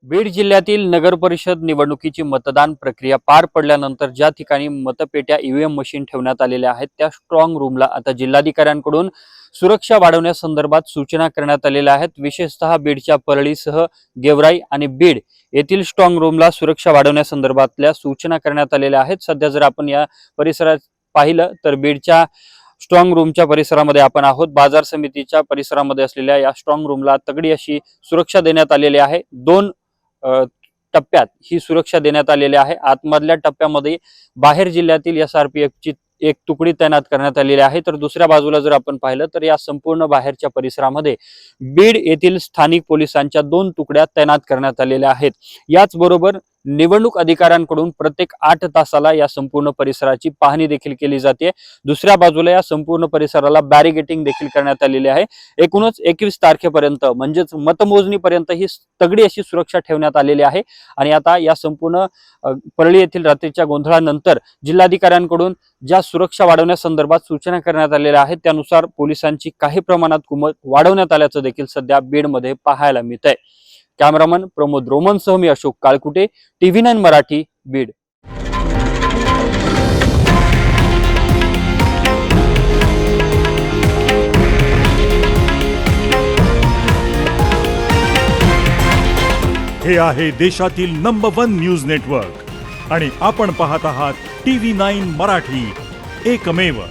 बीड जिल्ह्यातील नगर परिषद निवडणुकीची मतदान प्रक्रिया पार पडल्यानंतर ज्या ठिकाणी मतपेट्या ईव्हीएम मशीन ठेवण्यात आलेल्या आहेत त्या स्ट्रॉंग रूमला आता जिल्हाधिकाऱ्यांकडून सुरक्षा वाढवण्यासंदर्भात सूचना करण्यात आलेल्या आहेत। विशेषतः बीडच्या परळीसह गेवराई आणि बीड येथील स्ट्रॉंग रूमला सुरक्षा वाढवण्यासंदर्भातल्या सूचना करण्यात आलेल्या आहेत। सध्या जर आपण या परिसरात पाहिलं तर बीडच्या स्ट्रॉंग रूमच्या परिसरामध्ये आपण आहोत। बाजार समितीच्या परिसरामध्ये असलेल्या या स्ट्रॉंग रूमला तगडी अशी सुरक्षा देण्यात आलेली आहे। दोन टप्प्यात ही सुरक्षा देण्यात आलेली आहे। आतमधल्या टप्प्यामध्ये बाहेर जिल्ह्यातील एसआरपीएफची एक तुकडी तैनात करण्यात आलेली आहे, तर दुसऱ्या बाजूला जर आपण पाहिलं तर या संपूर्ण बाहेरच्या परिसरामध्ये बीड येथील स्थानिक पोलिसांच्या 2 तुकड्या तैनात करण्यात आलेल्या आहेत। याचबरोबर निवडणूक अधिकाऱ्यांकडून प्रत्येक 8 तासाला या संपूर्ण परिसराची पाहणी देखील केली जाते। दुसऱ्या बाजूला या संपूर्ण परिसराला बॅरिगेटिंग देखील करण्यात आलेली आहे। एकूणच 21 तारखेपर्यंत म्हणजेच मतमोजणीपर्यंत ही तगडी अशी सुरक्षा ठेवण्यात आलेली आहे। आणि आता या संपूर्ण परळी येथील रात्रीच्या गोंधळानंतर जिल्हाधिकाऱ्यांकडून ज्या सुरक्षा वाढवण्यासंदर्भात सूचना करण्यात आलेल्या आहेत त्यानुसार पोलिसांची काही प्रमाणात कुमक वाढवण्यात आल्याचं देखील सध्या बीडमध्ये पाहायला मिळतंय। कॅमेरामन प्रमोद रोमनसह मी अशोक काळकुटे, TV9 मराठी, बीड। हे आहे देशातील नंबर 1 न्यूज नेटवर्क आणि आपण पाहत आहात TV9 मराठी, एकमेव।